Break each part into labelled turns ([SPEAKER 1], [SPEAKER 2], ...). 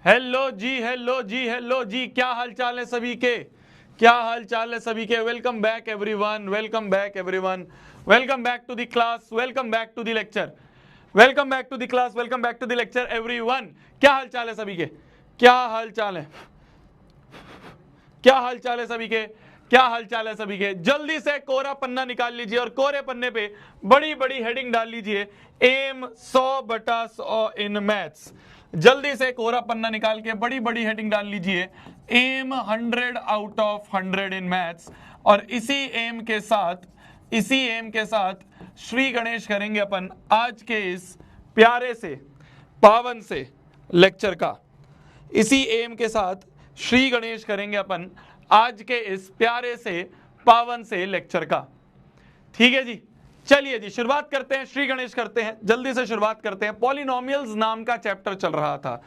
[SPEAKER 1] Hello जी, hello जी, hello जी, क्या हाल चाल है सभी के? क्या हाल चाल है सभी के? Welcome back everyone, welcome back everyone, welcome back to the class, welcome back to the lecture, welcome back to the class, welcome back to the lecture everyone. क्या हाल चाल है सभी के? क्या हाल चाल है? क्या हाल चाल है सभी के? क्या हाल चाल है सभी के? जल्दी से कोरा पन्ना निकाल लीजिए और कोरे पन्ने पे बड़ी बड़ी हेडिंग डाल लीजिए, एम 100/100 इन मैथ्स। जल्दी से कोरा पन्ना निकाल के बड़ी बड़ी हेडिंग डाल लीजिए, aim 100 out of 100 in maths. और इसी एम के साथ श्री गणेश करेंगे अपन आज के इस प्यारे से पावन से लेक्चर का। इसी एम के साथ श्री गणेश करेंगे अपन आज के इस प्यारे से पावन से लेक्चर का। ठीक है जी, चलिए जी शुरुआत करते हैं, श्री गणेश करते हैं, जल्दी से शुरुआत करते हैं। पॉलिनोमियल्स नाम का चैप्टर चल रहा था,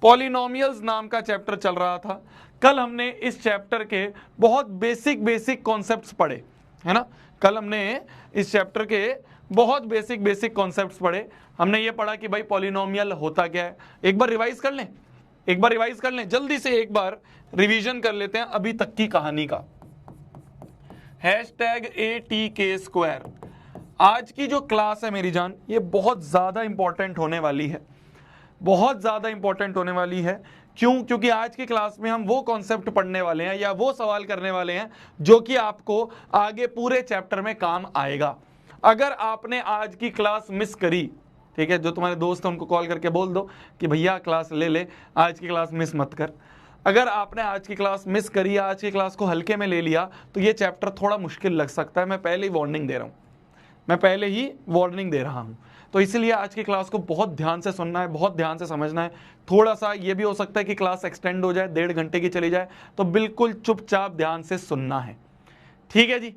[SPEAKER 1] पॉलिनोमियल्स नाम का चैप्टर चल रहा था। कल हमने इस चैप्टर के बहुत बेसिक कॉन्सेप्ट्स पढ़े, है ना। कल हमने इस चैप्टर के बहुत बेसिक कॉन्सेप्ट्स पढ़े। हमने ये पढ़ा कि भाई पॉलिनोमियल होता क्या है। एक बार रिवाइज कर लें, एक बार रिवाइज कर लें, जल्दी से एक बार रिवीजन कर लेते हैं अभी तक की कहानी का। #ATK²। आज की जो क्लास है मेरी जान, ये बहुत ज्यादा इंपॉर्टेंट होने वाली है, बहुत ज्यादा इंपॉर्टेंट होने वाली है। क्यों? क्योंकि आज की क्लास में हम वो कॉन्सेप्ट पढ़ने वाले हैं या वो सवाल करने वाले हैं जो कि आपको आगे पूरे चैप्टर में काम आएगा। अगर आपने आज की क्लास मिस करी, ठीक है, जो तुम्हारे दोस्त हैं उनको कॉल करके बोल दो कि भैया क्लास ले ले, आज की क्लास मिस मत कर। अगर आपने आज की क्लास मिस करी, आज की क्लास को हल्के में ले लिया, तो ये चैप्टर थोड़ा मुश्किल लग सकता है। मैं पहले ही वार्निंग दे रहा हूं, मैं पहले ही वार्निंग दे रहा हूं। तो इसलिए आज की क्लास को बहुत ध्यान से सुनना है, बहुत ध्यान से समझना है। थोड़ा सा ये भी हो सकता है कि क्लास एक्सटेंड हो जाए, 1.5 घंटे की चली जाए, तो बिल्कुल चुपचाप ध्यान से सुनना है। ठीक है जी,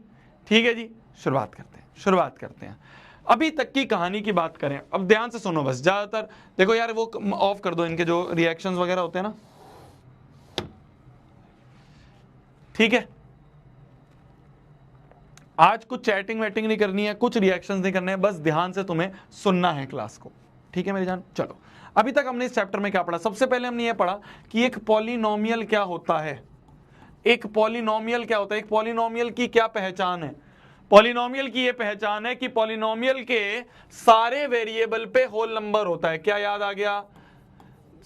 [SPEAKER 1] ठीक है जी, शुरुआत करते हैं, शुरुआत करते हैं। अभी तक की कहानी की बात करें, अब ध्यान से सुनो बस। ज्यादातर देखो यार, वो ऑफ कर दो, इनके जो रिएक्शंस वगैरह होते हैं ना, ठीक है। आज कुछ चैटिंग वैटिंग नहीं करनी है, कुछ रिएक्शंस नहीं करने हैं, बस ध्यान से तुम्हें सुनना है क्लास को। ठीक है मेरी जान, चलो। अभी तक हमने इस चैप्टर में क्या पढ़ा? सबसे पहले हमने ये पढ़ा कि एक पॉलिनोमियल क्या होता है, एक पॉलिनोमियल क्या होता है, एक पॉलिनोमियल की क्या पहचान है। पॉलिनोमियल की ये पहचान है कि पॉलिनोमियल के सारे वेरिएबल पे होल नंबर होता है। क्या याद आ गया?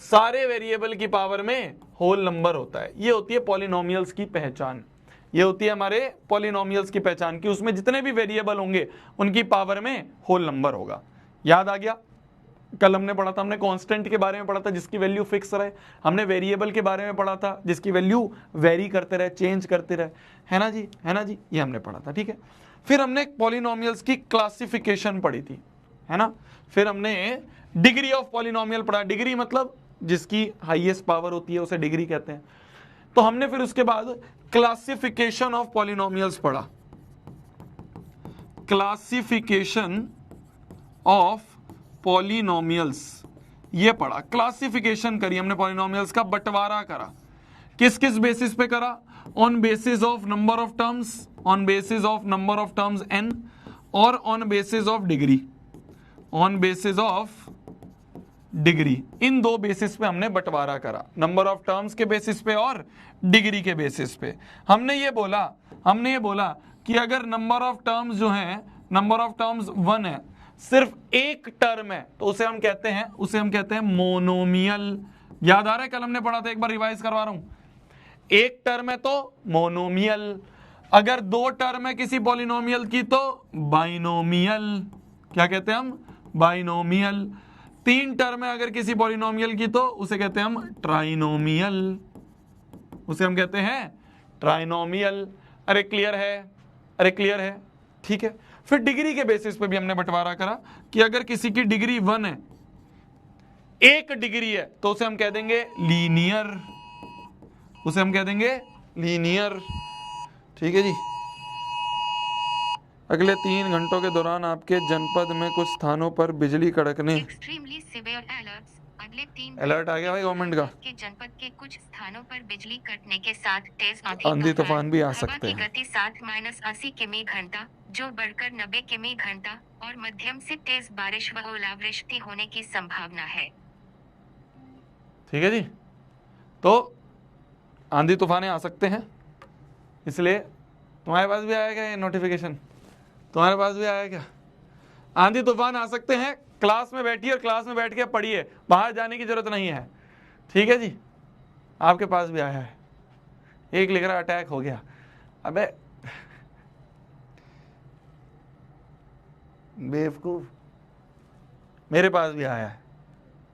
[SPEAKER 1] सारे वेरिएबल की पावर में होल नंबर होता है। ये होती है पॉलिनोमियल्स की पहचान, ये होती है हमारे पॉलिनोमियल्स की पहचान कि उसमें जितने भी वेरिएबल होंगे उनकी पावर में होल नंबर होगा। याद आ गया? कल हमने पढ़ा था, हमने कांस्टेंट के बारे में पढ़ा था जिसकी वैल्यू फिक्स रहे, हमने वेरिएबल के बारे में पढ़ा था जिसकी वैल्यू वेरी करते रहे, चेंज करते रहे, है ना जी, है ना जी, ये हमने पढ़ा था। ठीक है, फिर हमने पॉलिनोमियल्स की क्लासिफिकेशन पढ़ी थी, है ना। फिर हमने डिग्री ऑफ पॉलिनोमियल पढ़ा। डिग्री मतलब जिसकी हाईएस्ट पावर होती है उसे डिग्री कहते हैं। तो हमने फिर उसके बाद क्लासिफिकेशन ऑफ पॉलिनोमियल्स पढ़ा, क्लासिफिकेशन ऑफ पॉलिनोमियल्स ये पढ़ा, क्लासिफिकेशन करी हमने पॉलिनोमियल्स का, बंटवारा करा। किस किस बेसिस पे करा? On basis of number of terms, on basis of number of terms n, और on basis of degree, on basis of degree. इन दो बेसिस पे हमने बंटवारा करा, नंबर ऑफ टर्म्स के बेसिस पे और डिग्री के बेसिस पे। हमने ये बोला कि अगर नंबर ऑफ टर्म्स जो है, नंबर ऑफ टर्म्स 1 है, सिर्फ एक टर्म है, तो उसे हम कहते हैं मोनोमियल। याद आ रहा है? कल हमने पढ़ा था, एक बार रिवाइज करवा रहा हूं। एक टर्म है तो मोनोमियल, अगर 2 टर्म है किसी पॉलिनोमियल की तो बाइनोमियल। क्या कहते हैं हम? बाइनोमियल। 3 टर्म है अगर किसी पॉलिनोमियल की तो उसे कहते हैं हम ट्राइनोमियल, उसे हम कहते हैं ट्राइनोमियल। अरे क्लियर है? अरे क्लियर है? ठीक है। फिर डिग्री के बेसिस पे भी हमने बंटवारा करा कि अगर किसी की डिग्री 1 है, एक डिग्री है, तो उसे हम कह देंगे लीनियर, उसे हम कह देंगे लीनियर। ठीक है जी। अगले 3 घंटों के दौरान आपके जनपद में कुछ स्थानों पर बिजली कड़कने, अलर्ट आ गया भाई गवर्नमेंट का,
[SPEAKER 2] के जनपद के कुछ स्थानों पर बिजली कटने के साथ तेज
[SPEAKER 1] आंधी तूफान भी आ सकते
[SPEAKER 2] हवा की
[SPEAKER 1] हैं।
[SPEAKER 2] गति 7-80 किमी घंटा, जो बढ़कर 90 किमी घंटा, और मध्यम से तेज बारिश व ओलावृष्टि होने की संभावना है।
[SPEAKER 1] ठीक है जी, तो आंधी तूफानें आ सकते हैं, इसलिए तुम्हारे पास भी आया क्या ये नोटिफिकेशन? तुम्हारे पास भी आया क्या? आंधी तूफान आ सकते हैं, क्लास में बैठिए और क्लास में बैठ के पढ़िए, बाहर जाने की जरूरत नहीं है, ठीक है जी। आपके पास भी आया है, एक लिख रहा अटैक हो गया। अबे बेवकूफ, मेरे पास भी आया है,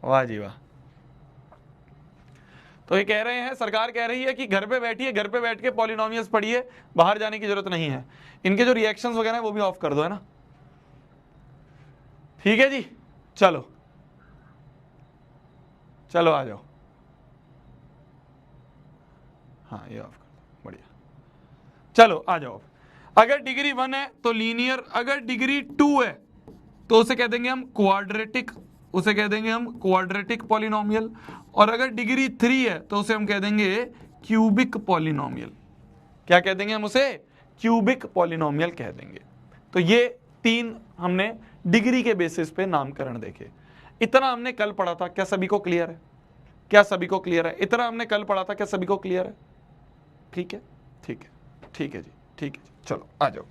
[SPEAKER 1] वाह जी वाह। तो ये कह रहे हैं, सरकार कह रही है कि घर पे बैठिए, घर पे बैठ के पॉलिनोमियल्स पढ़िए, बाहर जाने की जरूरत नहीं है। इनके जो रिएक्शंस वगैरह है वो भी ऑफ कर दो, है ना, ठीक है जी। चलो चलो आ जाओ, हाँ ये ऑफ कर दो, बढ़िया। चलो आ जाओ। अगर डिग्री 1 है तो लीनियर, अगर डिग्री 2 है तो उसे कह देंगे हम क्वाड्रेटिक, उसे कह देंगे हम क्वाड्रेटिक पॉलिनोमियल। और अगर डिग्री 3 है तो उसे हम कह देंगे क्यूबिक पॉलिनोमियल। क्या कह देंगे हम उसे? क्यूबिक पॉलिनोमियल कह देंगे। तो ये 3 हमने डिग्री के बेसिस पे नामकरण देखे। इतना हमने कल पढ़ा था, क्या सभी को क्लियर है? क्या सभी को क्लियर है? इतना हमने कल पढ़ा था, क्या सभी को क्लियर है? ठीक है, ठीक है, ठीक है जी, ठीक है जी। चलो आ जाओ,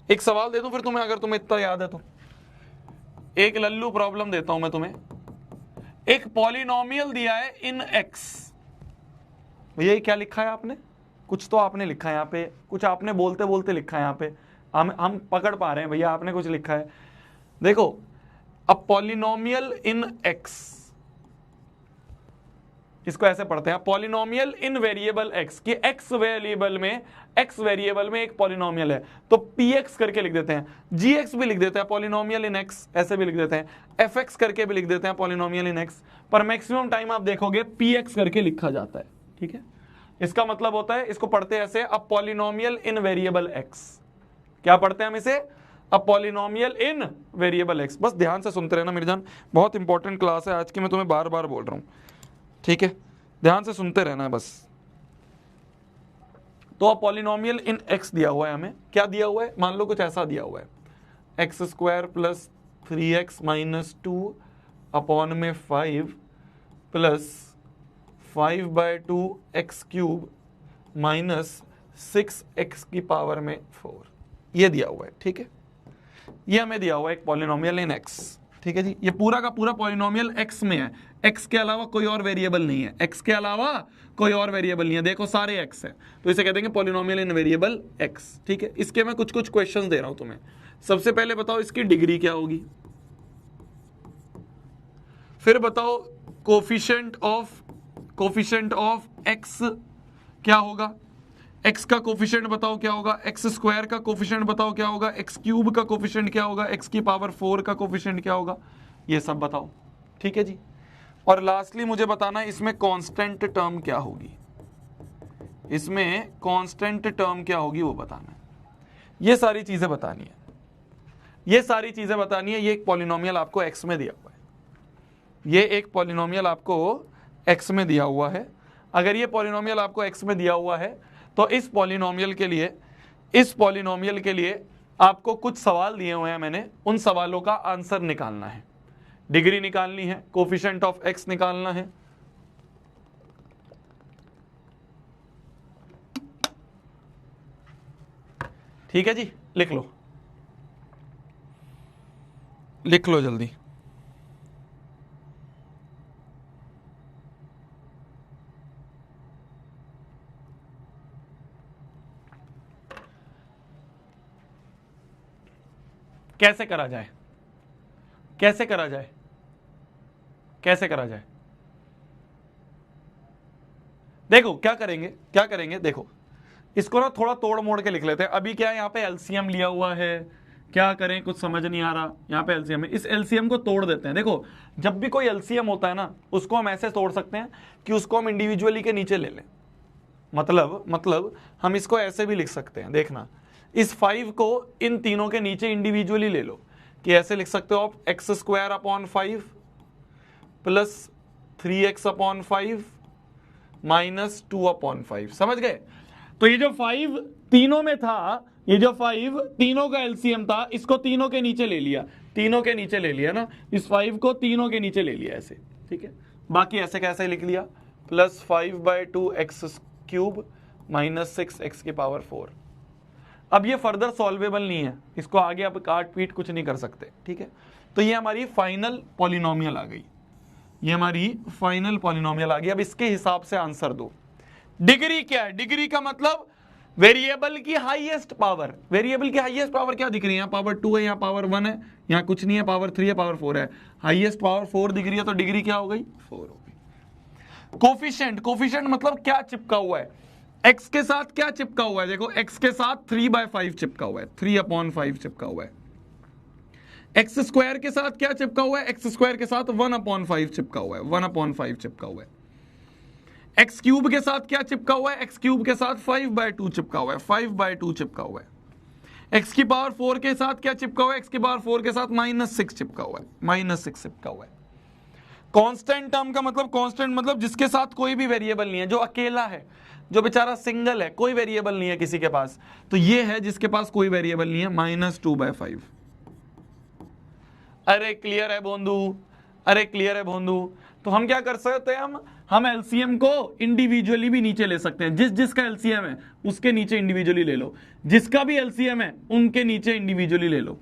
[SPEAKER 1] एक सवाल दे दूं फिर तुम्हें, अगर तुम्हें इतना याद है तो। एक लल्लू प्रॉब्लम देता हूं मैं तुम्हें। एक पॉलिनोमियल दिया है इन एक्स। भैया क्या लिखा है आपने? कुछ तो आपने लिखा है यहाँ पे, कुछ आपने बोलते बोलते लिखा है यहाँ पे, हम पकड़ पा रहे हैं भैया आपने कुछ लिखा है। देखो, अ पॉलिनोमियल इन एक्स, इसको ऐसे पढ़ते हैं, पॉलिनोमियल इन वेरिएबल एक्स, कि एक्स वेरिएबल में एक पॉलिनोमियल है, तो px करके लिख देते हैं, gx भी लिख देते हैं पॉलिनोमियल इन एक्स, ऐसे भी लिख देते हैं, fx करके भी लिख देते हैं पॉलिनोमियल इन एक्स, पर मैक्सिमम टाइम आप देखोगे px करके लिखा जाता है, ठीक है। इसका मतलब होता है, इसको पढ़ते हैं ऐसे, a polynomial in variable x. क्या पढ़ते हैं हम इसे? A polynomial in variable x. बस ध्यान से सुनते रहना मेरी जान, बहुत इंपॉर्टेंट क्लास है आज की, मैं तुम्हें बार बार बोल रहा हूं, ठीक है, ध्यान से सुनते रहना है बस। तो पॉलिनोमियल इन एक्स दिया हुआ है हमें, क्या दिया हुआ है? मान लो कुछ ऐसा दिया हुआ है, x square plus 3x minus 2 upon में 5 plus 5/2 x cube minus 6x की पावर में 4, ये दिया हुआ है, ठीक है। ये हमें दिया हुआ है एक पॉलिनोमियल इन एक्स, ठीक है जी। ये पूरा का पूरा पॉलिनोमियल x में है, x के अलावा कोई और वेरिएबल नहीं है, x के अलावा कोई और वेरिएबल नहीं है, देखो सारे x है, तो इसे कह देंगे पॉलिनोमियल इन वेरिएबल x, ठीक है। इसके मैं कुछ कुछ क्वेश्चंस दे रहा हूं तुम्हें। सबसे पहले बताओ इसकी डिग्री क्या होगी, फिर बताओ कोफिशिएंट ऑफ x क्या होगा, x का कोफिशिएंट बताओ क्या होगा, x स्क्वायर का कोफिशिएंट बताओ क्या होगा, x क्यूब का कोफिशिएंट क्या होगा, x की पावर 4 का कोफिशिएंट क्या होगा, ये सब बताओ, ठीक है जी। और लास्टली मुझे बताना इसमें कांस्टेंट टर्म क्या होगी, इसमें कांस्टेंट टर्म क्या होगी वो बताना है। ये सारी चीजें बतानी है, ये सारी चीजें बतानी है। ये एक पॉलिनोमियल आपको x में दिया हुआ है, ये एक पॉलिनोमियल आपको x में दिया हुआ है। अगर ये पॉलिनोमियल आपको x में दिया हुआ है तो इस पॉलिनोमियल के लिए आपको कुछ सवाल दिए हुए हैं मैंने, उन सवालों का आंसर निकालना है, डिग्री निकालनी है, कोफिशिएंट ऑफ x निकालना है, ठीक है जी। लिख लो, लिख लो जल्दी। कैसे करा जाए, कैसे करा जाए, कैसे करा जाए? देखो क्या करेंगे, क्या करेंगे, देखो इसको ना थोड़ा तोड़ मोड़ के लिख लेते हैं। अभी क्या है, यहाँ पे एलसीएम लिया हुआ है, क्या करें कुछ समझ नहीं आ रहा, यहाँ पे एलसीएम है, इस एलसीएम को तोड़ देते हैं। देखो जब भी कोई एलसीएम होता है ना, उसको हम ऐसे तोड़ सकते हैं कि उसको हम इंडिविजुअली के नीचे ले लें। मतलब हम इसको ऐसे भी लिख सकते हैं, देखना, इस 5 को इन तीनों के नीचे इंडिविजुअली ले लो, कि ऐसे लिख सकते हो आप x square upon 5 plus 3x upon 5 minus 2 upon 5, समझ गए? तो ये जो 5 तीनों में था, ये जो 5 तीनों का एलसीएम था, इसको तीनों के नीचे ले लिया, तीनों के नीचे ले लिया ना, इस 5 को तीनों के नीचे ले लिया ऐसे, ठीक है। बाकी ऐसे कैसे लिख लिया, प्लस 5/2x³ माइनस 6x की पावर 4। अब ये फर्दर सॉल्वेबल नहीं है, इसको आगे आप काट पीट कुछ नहीं कर सकते, ठीक है। तो ये हमारी फाइनल पॉलिनोमियल आ गई, ये हमारी फाइनल पॉलिनोमियल आ गई। अब इसके हिसाब से आंसर दो। डिग्री क्या है? डिग्री का मतलब वेरिएबल की हाईएस्ट पावर। वेरिएबल की हाईएस्ट पावर क्या दिख रही है? यहाँ पावर 2 है, यहाँ पावर 1 है, यहाँ कुछ नहीं है, पावर 3 है, पावर 4 है। हाईएस्ट पावर 4 दिख रही है, तो डिग्री क्या हो गई? 4 हो गई। कोफिशिएंट, कोफिशिएंट मतलब क्या चिपका हुआ है? x के साथ क्या चिपका हुआ है? देखो x के साथ 3/5 चिपका हुआ है, 3/5 चिपका हुआ है। एक्स स्क्वायर के साथ क्या चिपका हुआ है? एक्स स्क्वायर के साथ 1/5 चिपका हुआ है, 1/5 चिपका हुआ है। एक्स क्यूब के साथ क्या चिपका हुआ है? एक्स क्यूब के साथ 5/2 चिपका हुआ है, 5/2 चिपका हुआ है। एक्स की पावर 4 के साथ क्या चिपका हुआ है? एक्स की पावर 4 के साथ -6 चिपका हुआ है, -6 चिपका हुआ है। कांस्टेंट टर्म का मतलब, कांस्टेंट मतलब जिसके साथ कोई भी वेरिएबल नहीं है, जो अकेला है, जो बेचारा सिंगल है, कोई वेरिएबल नहीं है किसी के पास, तो ये है जिसके पास कोई वेरिएबल नहीं है, -2/5। अरे क्लियर है बोंदू? अरे क्लियर है बोंदू? तो हम क्या कर सकते हैं? हम एलसीएम को इंडिविजुअली भी नीचे ले सकते हैं। जिसका एलसीएम है उसके नीचे इंडिविजुअली ले लो, जिसका भी एलसीएम है उनके नीचे इंडिविजुअली ले लो,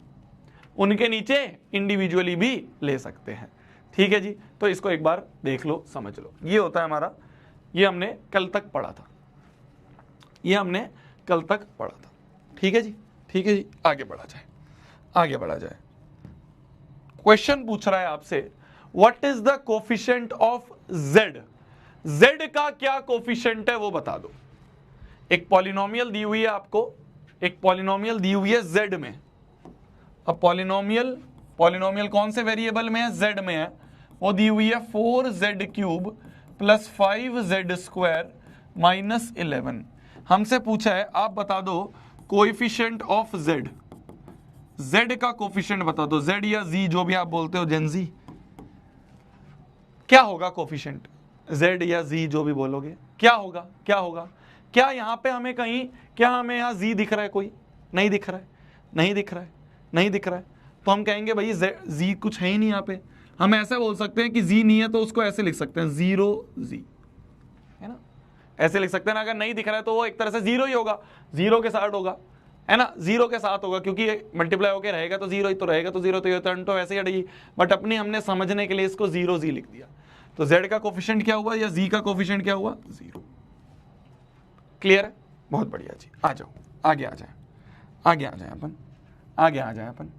[SPEAKER 1] उनके नीचे इंडिविजुअली भी ले सकते हैं, ठीक है जी। तो इसको एक बार देख लो, समझ लो। ये होता है हमारा, ये हमने कल तक पढ़ा था, ये हमने कल तक पढ़ा था, ठीक है जी, ठीक है जी। आगे बढ़ा जाए, आगे बढ़ा जाए। क्वेश्चन पूछ रहा है आपसे, what is the coefficient of z? z का क्या कोफिशिएंट है वो बता दो। एक पॉलिनोमियल दी हुई है आपको, एक पॉलिनोमियल दी हुई है z में। अब पॉलिनोमियल कौन से वेरिएबल में है? z में है। वो दी हुई है 4z³ + 5z² - 11। हमसे पूछा है आप बता दो कोएफिशिएंट ऑफ z। z का कोफिशिएंट बता दो, z या z जो भी आप बोलते हो, जेनजी, क्या होगा कोफिशिएंट? z या z जो भी बोलोगे, क्या होगा? क्या होगा? क्या यहां पे हमें कहीं, क्या हमें यहां z दिख रहा है? कोई नहीं दिख रहा है, नहीं दिख रहा है, नहीं दिख रहा है, तो हम कहेंगे भाई z कुछ है ही नहीं। यहां पे हम ऐसा बोल सकते हैं कि z नहीं है, तो उसको ऐसे लिख सकते हैं 0z, है ना, ऐसे लिख सकते हैं ना। अगर नहीं दिख रहा है तो वो एक तरह से 0 ही होगा, 0 के साथ होगा, है ना, 0 के साथ होगा, क्योंकि मल्टीप्लाई होकर रहेगा तो 0 ही तो रहेगा, तो 0 तो ये टर्न तो वैसे ही हटेगी, बट अपनी हमने समझने के लिए इसको 0z लिख दिया। तो z का कोफिशिएंट क्या हुआ या z का कोफिशिएंट क्या हुआ? 0। क्लियर है? बहुत बढ़िया जी। आ जाओ, आगे आ जाए, आगे आ जाए अपन, आगे आ जाए अपन,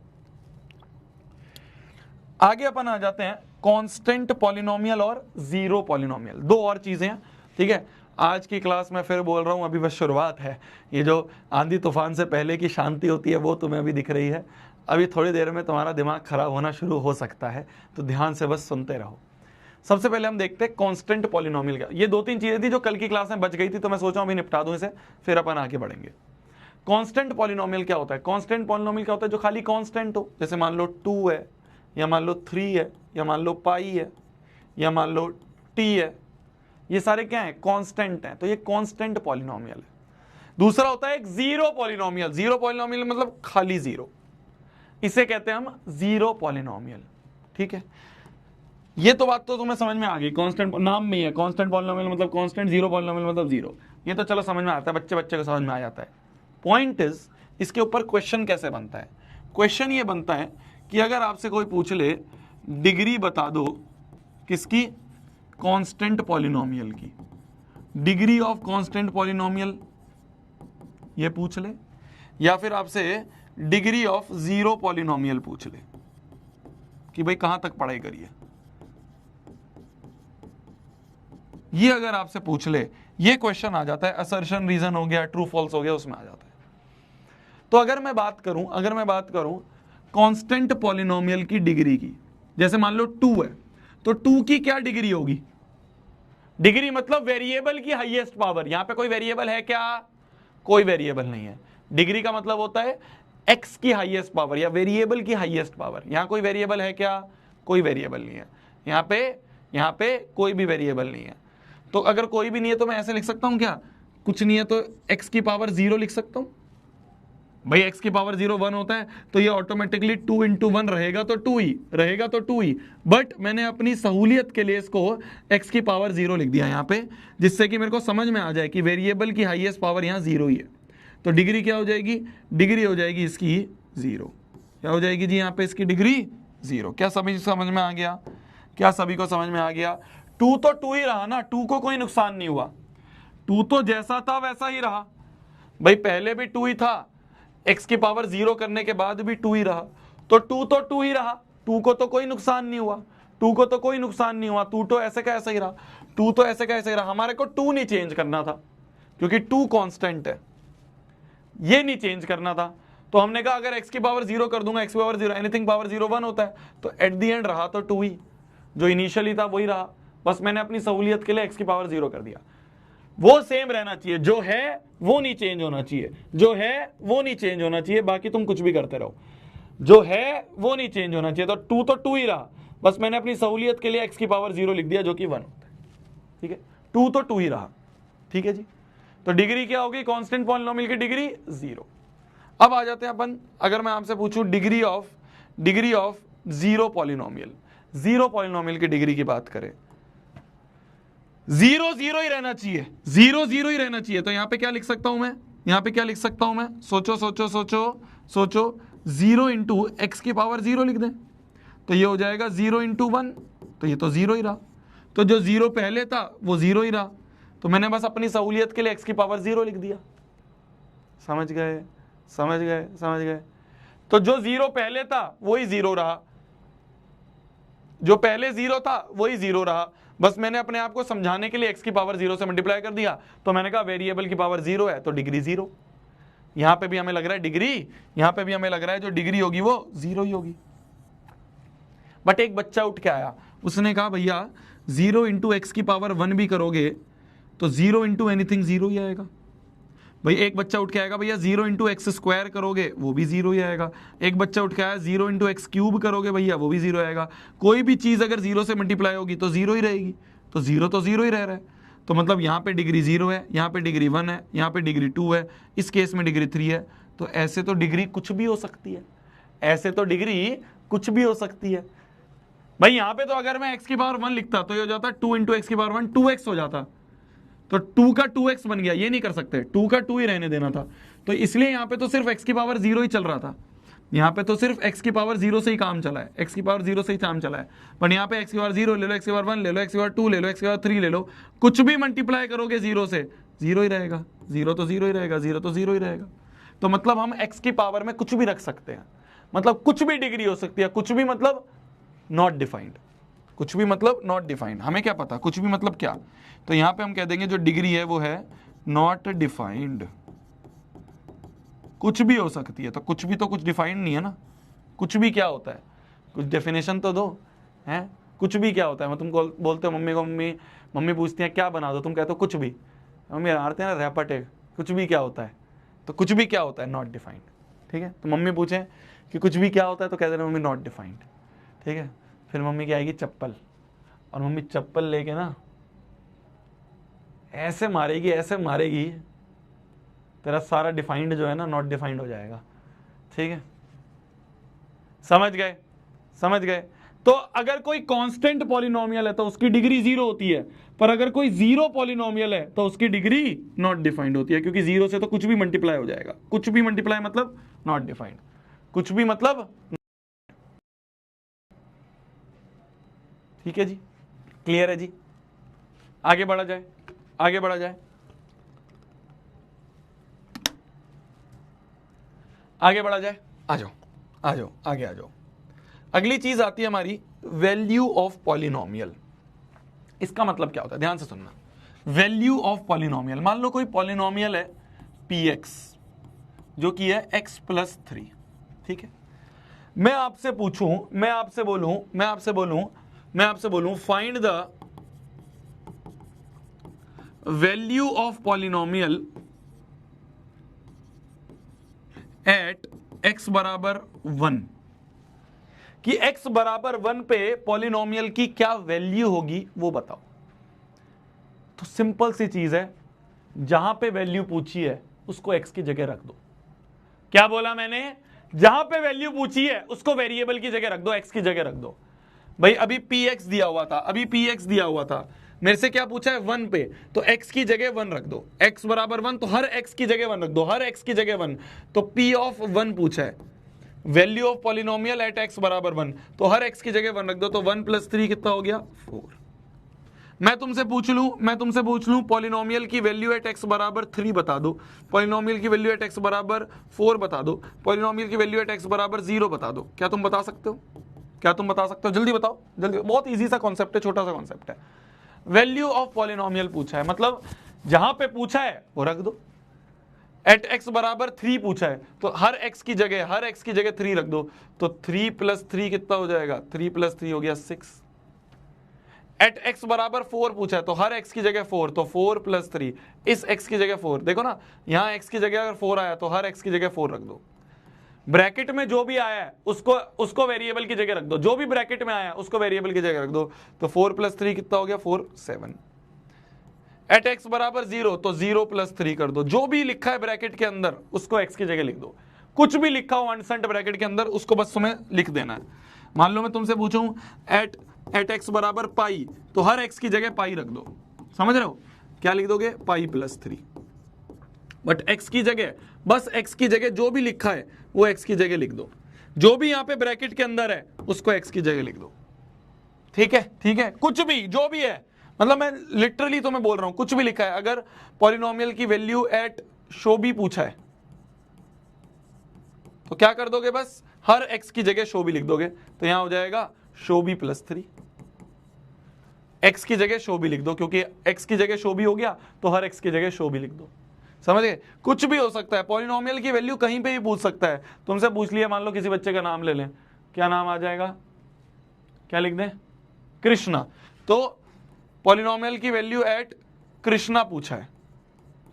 [SPEAKER 1] आगे अपन आ जाते हैं कांस्टेंट पॉलिनोमियल और जीरो पॉलिनोमियल। दो और चीजें हैं, ठीक है। आज की क्लास में फिर बोल रहा हूं, अभी बस शुरुआत है। ये जो आंधी तूफान से पहले की शांति होती है वो तुम्हें अभी दिख रही है। अभी थोड़ी देर में तुम्हारा दिमाग खराब होना शुरू हो सकता है, तो ध्यान से बस सुनते रहो। सबसे पहले हम देखते हैं कांस्टेंट पॉलिनोमियल क्या। ये दो तीन चीजें थी जो कल की क्लास में बच गई थी, तो मैं सोचा अभी निपटा दूं इसे, फिर अपन आगे बढ़ेंगे। कांस्टेंट पॉलिनोमियल क्या होता है? कांस्टेंट पॉलिनोमियल क्या होता है? जो खाली कांस्टेंट हो, जैसे मान लो 2 है, या मान लो 3 है, या मान लो पाई है, या मान लो t है, ये सारे क्या है? कांस्टेंट हैं, तो ये कांस्टेंट पॉलिनोमियल है। दूसरा होता है एक जीरो पॉलिनोमियल। जीरो पॉलिनोमियल मतलब खाली जीरो, इसे कहते हैं हम जीरो पॉलिनोमियल, ठीक है। ये तो बात तो तुम्हें समझ में आ गई, कांस्टेंट नाम में ही है, कांस्टेंट पॉलिनोमियल मतलब कांस्टेंट, जीरो पॉलिनोमियल मतलब जीरो। ये तो चलो समझ में आता है, बच्चे बच्चे को समझ में आ जाता है। पॉइंट इज, इसके ऊपर क्वेश्चन कैसे बनता है? क्वेश्चन ये बनता है कि अगर आपसे कोई पूछ ले डिग्री बता दो किसकी? कांस्टेंट पॉलिनोमियल की, डिग्री ऑफ कांस्टेंट पॉलिनोमियल ये पूछ ले, या फिर आपसे डिग्री ऑफ जीरो पॉलिनोमियल पूछ ले कि भाई कहां तक पढ़ाई करिए। ये अगर आपसे पूछ ले, ये क्वेश्चन आ जाता है, असर्शन रीजन हो गया, ट्रू फॉल्स हो गया, उसमें आ जाता है। तो अगर मैं बात करूं कांस्टेंट पॉलिनोमियल की डिग्री की, जैसे मान लो 2 है, तो 2 की क्या डिग्री होगी? डिग्री मतलब वेरिएबल की हाईएस्ट पावर। यहां पे कोई वेरिएबल है क्या? कोई वेरिएबल नहीं है। डिग्री का मतलब होता है x की हाईएस्ट पावर या वेरिएबल की हाईएस्ट पावर। यहां कोई वेरिएबल है क्या? कोई वेरिएबल नहीं है। यहां पे कोई भी वेरिएबल नहीं है। तो अगर कोई भी नहीं है तो मैं ऐसे लिख सकता हूं क्या? कुछ नहीं है तो x की पावर 0 लिख सकता हूं, भाई x की पावर 0 1 होता है तो ये ऑटोमेटिकली 2 इंटू 1 रहेगा तो 2 ही रहेगा तो 2 ही, बट मैंने अपनी सहूलियत के लिए इसको x की पावर 0 लिख दिया यहाँ पे, जिससे कि मेरे को समझ में आ जाए कि वेरिएबल की हाईएस्ट पावर यहाँ 0 ही है। तो डिग्री क्या हो जाएगी, डिग्री हो जाएगी इसकी 0। क्या हो जाएगी जी यहाँ पे इसकी डिग्री 0। क्या सभी समझ में आ गया, क्या सभी को समझ में आ गया। 2 तो 2 ही रहा ना, 2 को कोई नुकसान नहीं हुआ, 2 तो जैसा था वैसा ही रहा। भाई पहले भी 2 ही था, x की पावर 0 करने के बाद भी 2 ही रहा, तो 2 तो 2 ही रहा, 2 को तो कोई नुकसान नहीं हुआ, 2 को तो कोई नुकसान नहीं हुआ, 2 तो ऐसे का ऐसा ही रहा, 2 तो ऐसे का ऐसा ही रहा। हमारे को 2 नहीं चेंज करना था क्योंकि 2 कांस्टेंट है, ये नहीं चेंज करना था। तो हमने कहा अगर x की पावर 0 कर दूंगा, x की पावर 0 एनीथिंग पावर 0 1 होता है, तो एट द एंड रहा तो 2 ही, जो इनिशियली था वही रहा, बस मैंने अपनी सहूलियत के लिए x की पावर 0 कर दिया। वो सेम रहना चाहिए, जो है वो नहीं चेंज होना चाहिए, जो है वो नहीं चेंज होना चाहिए, बाकी तुम कुछ भी करते रहो, जो है वो नहीं चेंज होना चाहिए। तो 2 तो 2 ही रहा, बस मैंने अपनी सहूलियत के लिए x की पावर 0 लिख दिया जो कि 1 होता है। ठीक है, 2 तो 2 ही रहा। ठीक है जी, तो डिग्री क्या होगी, कांस्टेंट पॉलिनोमियल की डिग्री 0। अब आ जाते हैं अपन, अगर मैं आपसे पूछूं डिग्री ऑफ जीरो पॉलिनोमियल की डिग्री की बात करें, 0 0 ही रहना चाहिए, 0 0 ही रहना चाहिए। तो यहां पे क्या लिख सकता हूं मैं, यहां पे क्या लिख सकता हूं मैं, सोचो सोचो सोचो सोचो, 0 इंटू एक्स की पावर 0 लिख दें तो ये हो जाएगा 0 इंटू 1, तो ये तो 0 ही रहा, तो जो 0 पहले था वो 0 ही रहा, तो मैंने बस अपनी सहूलियत के लिए x की पावर 0 लिख दिया। समझ गए, समझ गए, समझ गए। तो जो 0 पहले था वही 0 रहा, जो पहले 0 था वही 0 रहा, बस मैंने अपने आप को समझाने के लिए x की पावर 0 से मल्टीप्लाई कर दिया। तो मैंने कहा वेरिएबल की पावर 0 है तो डिग्री 0। यहां पे भी हमें लग रहा है डिग्री, यहां पे भी हमें लग रहा है जो डिग्री होगी वो 0 ही होगी। बट एक बच्चा उठ के आया, उसने कहा भैया 0 इंटू एक्स की पावर 1 भी करोगे तो 0 इंटू एनीथिंग 0 ही आएगा। भाई एक बच्चा उठ के आएगा भैया 0 इंटू एक्स स्क्वायर करोगे वो भी 0 ही आएगा। एक बच्चा उठ के आया 0 इंटू एक्स क्यूब करोगे भैया वो भी 0 आएगा। कोई भी चीज अगर 0 से मल्टीप्लाई होगी तो 0 ही रहेगी, तो 0 ही रह रहा है। तो मतलब यहाँ पे डिग्री 0 है, यहाँ पे डिग्री 1 है, यहाँ पे डिग्री 2 है, इस केस में डिग्री 3 है। तो ऐसे तो डिग्री कुछ भी हो सकती है, ऐसे तो डिग्री कुछ भी हो सकती है। भाई यहाँ पे तो अगर मैं x की पावर 1 लिखता तो ये हो जाता 2 इंटू एक्स की पावर 1 2x हो जाता, तो 2 का 2x बन गया। ये नहीं कर सकते, 2 का 2 ही रहने देना था। तो इसलिए यहाँ पे तो सिर्फ x की पावर 0 ही चल रहा था, यहाँ पे तो सिर्फ x की पावर 0 से ही काम चला है, x की पावर 0 से ही काम चला है। बट यहाँ पे x की पावर 0 ले लो, x की पावर 1 ले लो, x की पावर 2 ले लो, x की पावर 3 ले लो, कुछ भी मल्टीप्लाई करोगे 0 से 0 ही रहेगा, 0 तो 0 ही रहेगा, 0 तो 0 ही रहेगा। तो मतलब हम x की पावर में कुछ भी रख सकते हैं, मतलब कुछ भी डिग्री हो सकती है। कुछ भी मतलब नॉट डिफाइंड, कुछ भी मतलब नॉट डिफाइंड। हमें क्या पता कुछ भी मतलब क्या, तो यहां पे हम कह देंगे जो डिग्री है वो है नॉट डिफाइंड। कुछ भी हो सकती है, तो कुछ भी तो कुछ डिफाइंड नहीं है ना। कुछ भी क्या होता है, कुछ डेफिनेशन तो दो है। कुछ भी क्या होता है, मैं तुमको बोलते हो मम्मी को, मम्मी पूछती है क्या बना दो, तुम कहते हो कुछ भी, मम्मी हारते हैं ना रैपट है, कुछ भी क्या होता है, तो कुछ भी क्या होता है नॉट डिफाइंड। ठीक है, तो मम्मी पूछे कि कुछ भी क्या होता है तो कह देना मम्मी नॉट डिफाइंड। ठीक है, फिर मम्मी की आएगी चप्पल, और मम्मी चप्पल लेके ना ऐसे मारेगी, ऐसे मारेगी, तेरा सारा डिफाइंड जो है ना नॉट डिफाइंड हो जाएगा। ठीक है, समझ गए, समझ गए। तो अगर कोई कांस्टेंट पॉलिनोमियल है तो उसकी डिग्री 0 होती है, पर अगर कोई 0 पॉलिनोमियल है तो उसकी डिग्री नॉट डिफाइंड होती है, क्योंकि 0 से तो कुछ भी मल्टीप्लाई हो जाएगा। कुछ भी मल्टीप्लाई मतलब नॉट डिफाइंड, कुछ भी मतलब। ठीक है जी, क्लियर है जी। आगे बढ़ा जाए, आगे बढ़ा जाए, आगे बढ़ा जाए। आ जाओ, आ जाओ, आगे आ जाओ। अगली चीज आती है हमारी वैल्यू ऑफ पॉलिनोमियल। इसका मतलब क्या होता है, ध्यान से सुनना। वैल्यू ऑफ पॉलिनोमियल, मान लो कोई पॉलिनोमियल है px जो कि है x प्लस 3। ठीक है, मैं आपसे पूछूं, मैं आपसे बोलूं find the value of polynomial at x बराबर 1, कि x बराबर 1 पे पॉलिनोमियल की क्या वैल्यू होगी वो बताओ। तो सिंपल सी चीज है, जहां पे वैल्यू पूछी है उसको x की जगह रख दो। क्या बोला मैंने? जहां पे वैल्यू पूछी है उसको वेरिएबल की जगह रख दो, एक्स की जगह रख दो। भाई अभी पी एक्स दिया हुआ था, अभी पी एक्स दिया हुआ था, मेरे से क्या पूछा है? 1 पे, तो x की जगह 1 रख दो, x बराबर 1, तो हर x की जगह 1 रख दो, हर x की जगह 1, तो p ऑफ 1 पूछा है, value of polynomial at x बराबर 1, तो हर x की जगह 1 रख दो, तो 1 प्लस 3 कितना हो गया? 4। मैं तुमसे पूछ लूं पॉलिनोमियल की वैल्यू एट x बराबर 3 बता दो, पॉलिनोमियल की वैल्यू एट x बराबर 4 बता दो, पॉलिनोमियल की वैल्यू एट x बराबर 0 बता दो, क्या तुम बता सकते हो? क्या तुम बता सकते हो? जल्दी बताओ, जल्दी। बहुत इजी सा कॉन्सेप्ट है, छोटा सा कॉन्सेप्ट है। वैल्यू ऑफ पॉलिनोमियल पूछा है, मतलब जहां पे पूछा है वो रख दो। एट x बराबर 3 पूछा है, तो हर x की जगह 3 रख दो, तो 3 प्लस 3 कितना हो जाएगा? 3 प्लस 3 हो गया 6। एट x बराबर 4 पूछा है, तो हर x की जगह 4, तो 4 प्लस 3, इस x की जगह 4, देखो ना यहां x की जगह अगर 4 आया तो हर x की जगह 4 रख दो। ब्रैकेट में जो भी आया है उसको वेरिएबल की जगह रख दो, जो भी ब्रैकेट में आया उसको वेरिएबल की जगह रख दो, तो 4 प्लस 3 कितना हो गया? 4 7। एट x बराबर 0, तो 0 प्लस 3 कर दो, जो भी लिखा है ब्रैकेट के अंदर उसको x की जगह लिख दो, कुछ भी लिखा हो अनसेंट ब्रैकेट के अंदर उसको बस तुम्हें लिख देना है। मान लो मैं तुमसे पूछूं एट x बराबर पाई, तो हर x की जगह पाई रख दो, समझ रहे हो? क्या लिख दोगे? Pi plus 3। बट x की जगह, बस x की जगह जो भी लिखा है वो x की जगह लिख दो, जो भी यहां पे ब्रैकेट के अंदर है उसको x की जगह लिख दो। ठीक है, ठीक है, कुछ भी जो भी है, मतलब मैं लिटरली तो मैं बोल रहा हूं, कुछ भी लिखा है। अगर पॉलिनोमियल की वैल्यू एट शो बी पूछा है तो क्या कर दोगे? बस हर x की जगह शो बी लिख दोगे, तो यहां हो जाएगा शो बी प्लस 3। x की जगह शो बी लिख दो, क्योंकि x की जगह शो बी हो गया, तो हर x की जगह शो बी लिख दो। समझ गए? कुछ भी हो सकता है, पॉलिनोमियल की वैल्यू कहीं पे भी पूछ सकता है। तुमसे पूछ लिया, मान लो किसी बच्चे का नाम ले लें, क्या नाम आ जाएगा? क्या लिख दें? कृष्णा। तो पॉलिनोमियल की वैल्यू एट कृष्णा पूछा है,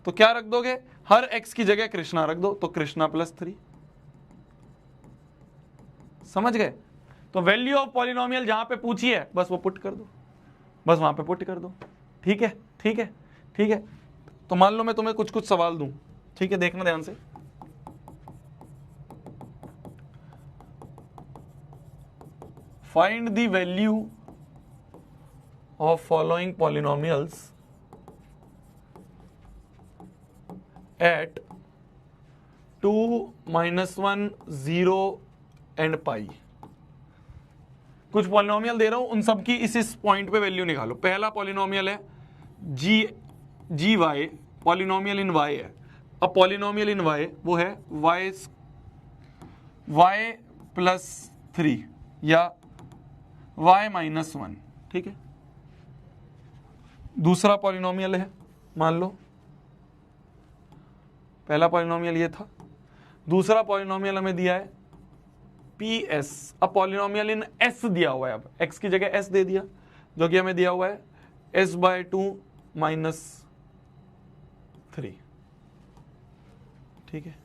[SPEAKER 1] तो क्या रख दोगे? हर x की जगह कृष्णा रख दो, तो कृष्णा प्लस 3। समझ गए? तो वैल्यू ऑफ पॉलिनोमियल जहां पे पूछी है बस वो पुट कर दो, बस वहां पे पुट कर दो। ठीक है, ठीक है, ठीक है। तो मान लो मैं तुम्हें कुछ कुछ सवाल दूं, ठीक है, देखना ध्यान से। Find the value of following polynomials at 2, -1, 0 and pi. कुछ पॉलिनोमियल दे रहा हूं, उन सब की इस पॉइंट पे वैल्यू निकालो। पहला पॉलिनोमियल है जी वाई, पॉलिनोमियल इन वाई है। अब पॉलिनोमियल इन वाई वो है वाई प्लस 3 या वाई माइनस 1। ठीक है, दूसरा पॉलिनोमियल है, मान लो पहला पॉलिनोमियल ये था, दूसरा पॉलिनोमियल हमें दिया है पी एस। अब पॉलिनोमियल इन एस दिया हुआ है, अब एक्स की जगह एस दे दिया, जो कि हमें दिया हुआ है s/2 -3। ठीक है,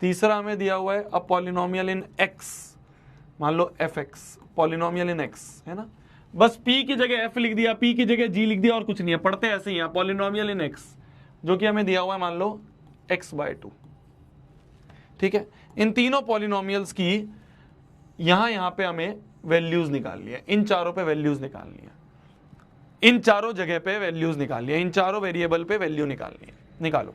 [SPEAKER 1] तीसरा हमें दिया हुआ है अब पॉलिनोमियल इन एक्स, मान लो f x, polynomial in x है ना, बस p की जगह f लिख दिया, p की जगह g लिख दिया, और कुछ नहीं है, पढ़ते ऐसे ही है। पॉलिनोमियल इन x जो कि हमें दिया हुआ है मान लो x/2। ठीक है, इन तीनों पॉलिनोमियल्स की यहां पे हमें वैल्यूज निकालनी है, इन चारों पे वैल्यूज निकालनी है, इन चारों जगह पे वैल्यूज निकालनी है, इन चारों वेरिएबल पे वैल्यू निकालनी है। निकालो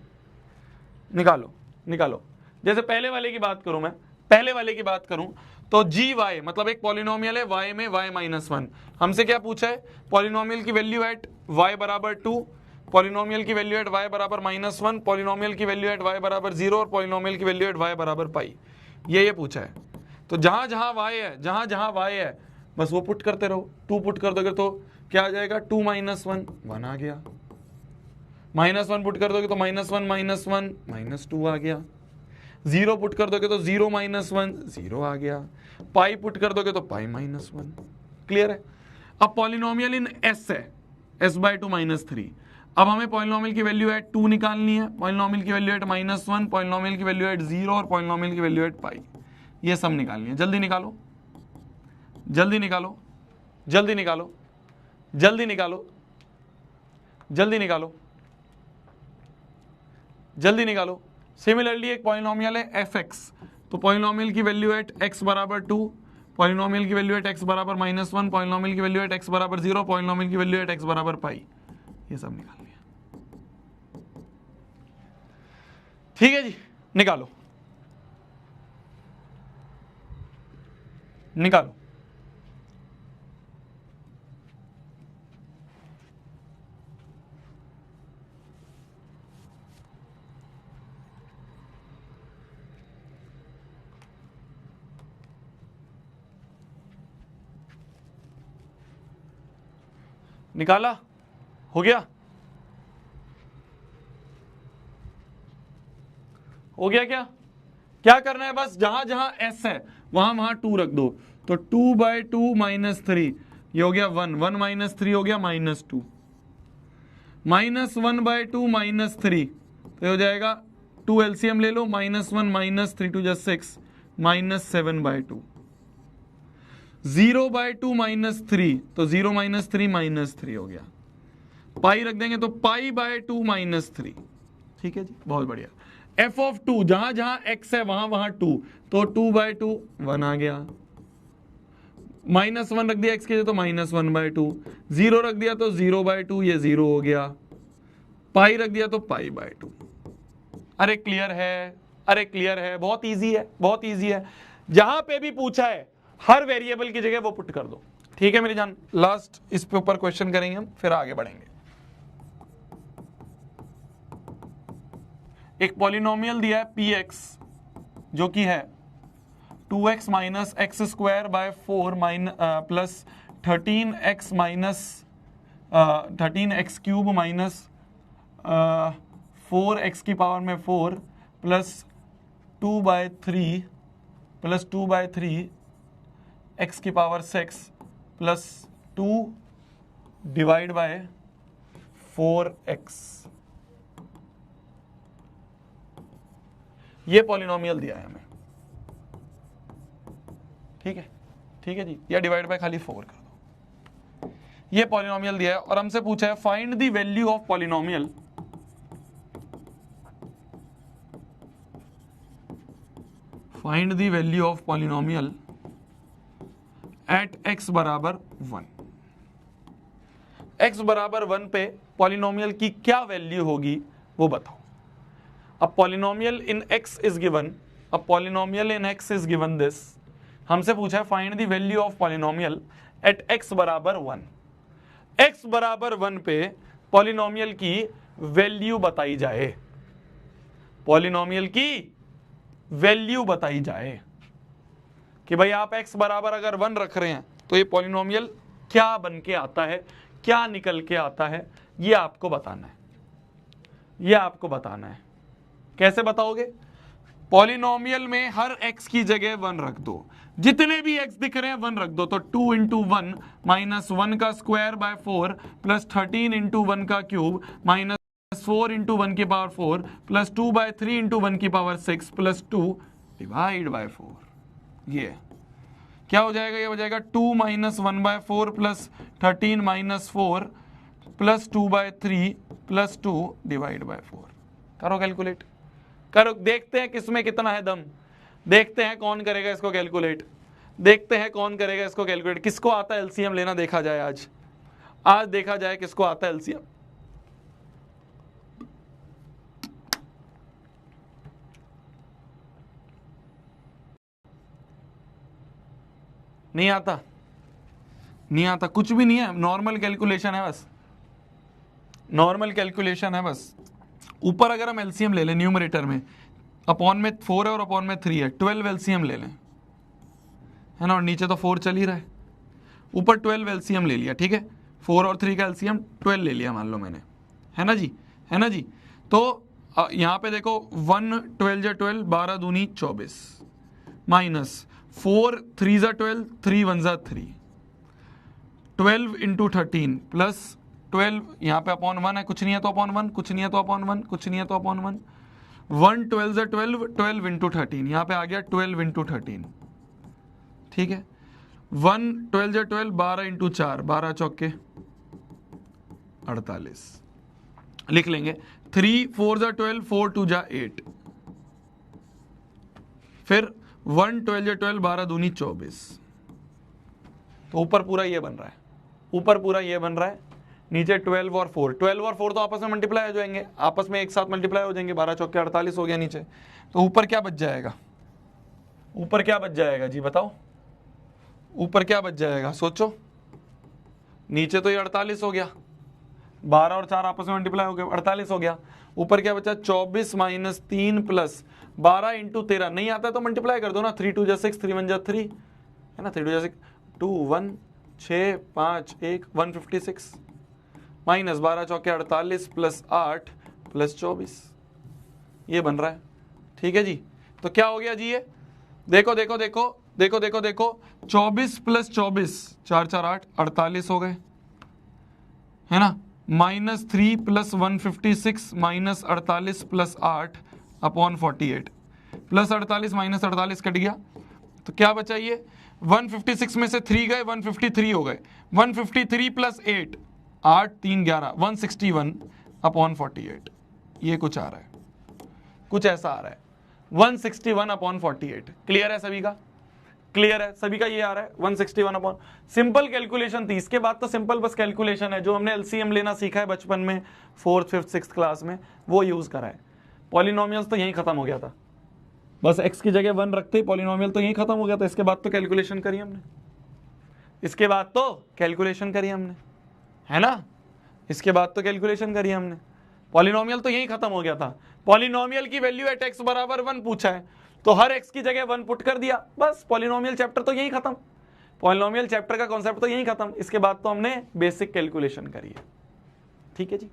[SPEAKER 1] निकालो निकालो। जैसे पहले वाले की बात करूं, मैं पहले वाले की बात करूं तो जी वाई, मतलब एक पॉलिनोमियल है y में y-1। हमसे क्या पूछा है? पॉलिनोमियल की वैल्यू एट y बराबर 2, पॉलिनोमियल की वैल्यू एट y बराबर -1, पॉलिनोमियल की वैल्यू एट y बराबर 0 और पॉलिनोमियल की वैल्यू एट y बराबर पाई। ये पूछा है। तो जहां जहां y है, जहां जहां y है बस वो पुट करते रहो। 2 पुट कर दोगे तो क्या आ जाएगा? 2 - 1 1 आ गया, -1 पुट कर दोगे तो -1 -1 -2 आ गया, 0 पुट कर दोगे तो 0 - 1 0 आ गया, पाई पुट कर दोगे तो पाई -1। क्लियर है? अब पॉलिनोमियल इन एस है, s/2 -3। अब हमें पॉलिनोमियल की वैल्यू एट 2 निकालनी है, पॉलिनोमियल की वैल्यू एट -1, पॉलिनोमियल की वैल्यू एट 0 और पॉलिनोमियल की वैल्यू एट पाई। ये सब निकालनी है। जल्दी निकालो, जल्दी निकालो, जल्दी निकालो, जल्दी निकालो, जल्दी निकालो, जल्दी निकालो। सिमिलरली एक पॉलिनोमियल है एफ एक्स, तो पॉलिनोमियल की वैल्यू एट x बराबर 2, पॉलिनोमियल की वैल्यू एट x बराबर -1, पॉलिनोमियल की वैल्यू एट x बराबर 0, पॉलिनोमियल की वैल्यू एट x बराबर पाई, ये सब निकाल लिया। ठीक है जी, निकालो निकालो। निकाला? हो गया? हो गया क्या? क्या करना है, बस जहां जहां s है वहां वहां 2 रख दो, तो 2/2 -3, ये हो गया 1, 1 - 3 हो गया -2, -1/2 -3, तो हो जाएगा 2 एलसीएम ले लो, -1 - 3 2 6, -7/2, 0/2 -3, तो 0 - 3 -3 हो गया, पाई रख देंगे तो π/2 -3। ठीक है जी, बहुत बढ़िया। f ऑफ 2, जहां जहां x है वहां वहां 2, तो 2/2 1 आ गया, -1 रख दिया x के लिए तो -1/2, 0 रख दिया तो 0/2, ये 0 हो गया, पाई रख दिया तो π/2। अरे क्लियर है, अरे क्लियर है, बहुत इजी है, बहुत इजी है। जहां पे भी पूछा है हर वेरिएबल की जगह वो पुट कर दो। ठीक है मेरी जान, लास्ट इस पे ऊपर क्वेश्चन करेंगे हम, फिर आगे बढ़ेंगे। एक पॉलिनोमियल दिया है px, जो कि है 2x - x² plus 13x cube 4x की पावर में 4 प्लस 2/3 प्लस 2/3 x की power 6 plus 2 divide by 4x, ये पॉलिनोमियल दिया है हमें। ठीक है, ठीक है जी, या डिवाइड बाय खाली 4 कर दो, ये पॉलिनोमियल दिया है और हमसे पूछा है find the value of polynomial find the value of polynomial at x बराबर 1। x बराबर 1 पे पॉलिनोमियल की क्या वैल्यू होगी वो बताओ। अब polynomial in x is given, अब polynomial in x is given this, हमसे पूछा है find the value of polynomial at x बराबर 1। x बराबर 1 पे पॉलिनोमियल की वैल्यू बताई जाए, पॉलिनोमियल की वैल्यू बताई जाए कि भाई आप x बराबर अगर 1 रख रहे हैं तो ये पॉलिनोमियल क्या बन के आता है, क्या निकल के आता है, ये आपको बताना है, ये आपको बताना है। कैसे बताओगे? पॉलिनोमियल में हर x की जगह 1 रख दो, जितने भी x दिख रहे हैं 1 रख दो, तो 2 × 1 -1 का स्क्वायर बाय 4 प्लस 13 × 1 का क्यूब माइनस 4 × 1 की पावर 4 प्लस 2/3 × 1 की पावर 6 प्लस 2 डिवाइड बाय 4, ये क्या हो जाएगा? ये हो जाएगा 2 - 1/4 plus 13 - 4 plus 2/3 plus 2 divide by 4। करो कैलकुलेट, करो, देखते हैं किसमें कितना है दम, देखते हैं कौन करेगा इसको कैलकुलेट, देखते हैं कौन करेगा इसको कैलकुलेट। किसको आता है एलसीएम लेना, देखा जाए आज, आज देखा जाए किसको आता है एलसीएम। नहीं आता, नहीं आता, कुछ भी नहीं है, नॉर्मल कैलकुलेशन है बस, नॉर्मल कैलकुलेशन है बस। ऊपर अगर हम एलसीएम ले लें न्यूमरेटर में, अपॉन में 4 है और अपॉन में 3 है, 12 एलसीएम ले लें, है ना, और नीचे तो 4 चल ही रहा है, ऊपर 12 एलसीएम ले लिया। ठीक है, 4 और 3 का एलसीएम 12 ले लिया मान लो मैंने, है ना जी, है ना जी। तो यहाँ पे देखो 1 12 जा 12, 12 दूनी 24 माइनस 4 3 जा 12, 3 1 जा 3, 12 × 13 प्लस 12, यहाँ पे अपॉन 1 है, कुछ नहीं है तो अपॉन 1, कुछ नहीं है तो अपॉन 1, कुछ नहीं है तो अपॉन 1, 1 12 जा 12, 12 × 13, यहाँ पे आ गया 12 × 13। ठीक है, 1 12 जा 12, 12 × 4, 12 चौके 48 लिख लेंगे। 3 4 जा 12, 4 2 जा 8, फिर 1 12 या 12 12 दूनी 24। तो ऊपर पूरा ये बन रहा है, ऊपर पूरा ये बन रहा है, नीचे 12 और 4, 12 और 4 तो आपस में मल्टीप्लाई हो जाएंगे, आपस में एक साथ मल्टीप्लाई हो जाएंगे, 12 चौके 48 हो गया नीचे। तो ऊपर क्या बच जाएगा, ऊपर क्या बच जाएगा जी बताओ, ऊपर क्या बच जाएगा सोचो। नीचे तो ये 48 हो गया, 12 और 4 आपस में मल्टीप्लाई हो गया, 48 हो गया। ऊपर क्या बचा, 24 माइनस 3 प्लस 12 इंटू 13। नहीं आता है तो मल्टीप्लाई कर दो ना, 3 2 जा 6, 3 1 जा 3 है ना, 3 2 जा 6, 2 1 6 5 1 156 माइनस 12 चौके 48 प्लस 8 प्लस 24, ये बन रहा है। ठीक है जी, तो क्या हो गया जी, ये देखो देखो देखो देखो देखो देखो 24 प्लस 24 4 4 8 48 हो गए, है ना, minus 3 plus 156 minus 48 plus 8 upon 48, plus 48 minus 48 cut गया, तो क्या बचा ये 156 में से 3 गए, 153 हो गए, 153 प्लस 8 8 3 11 161 अपॉन 48, ये कुछ आ रहा है, कुछ ऐसा आ रहा है 161 अपॉन 48। क्लियर है सभी का, क्लियर है सभी का, ये आ रहा है 161 अपॉन। सिंपल कैलकुलेशन थी, इसके बाद तो सिंपल बस कैलकुलेशन है, जो हमने एलसीएम लेना सीखा है बचपन में 4th 5th 6th क्लास में, वो यूज करा है। पॉलिनोमियल्स तो यहीं खत्म हो गया था, बस x की जगह 1 रखते ही पॉलिनोमियल तो यहीं खत्म हो गया था। इसके बाद तो कैलकुलेशन करी हमने, इसके बाद तो कैलकुलेशन करी हमने, है ना, इसके बाद तो कैलकुलेशन करी हमने, पॉलिनोमियल तो यहीं खत्म हो गया था। पॉलिनोमियल की वैल्यू एट x बराबर 1 पूछा है, तो हर x की जगह 1 पुट कर दिया, बस पॉलिनोमियल चैप्टर तो यहीं खत्म, पॉलिनोमियल चैप्टर का कॉन्सेप्ट तो यहीं खत्म। इसके बाद तो हमने बेसिक कैलकुलेशन करी है। ठीक है जी,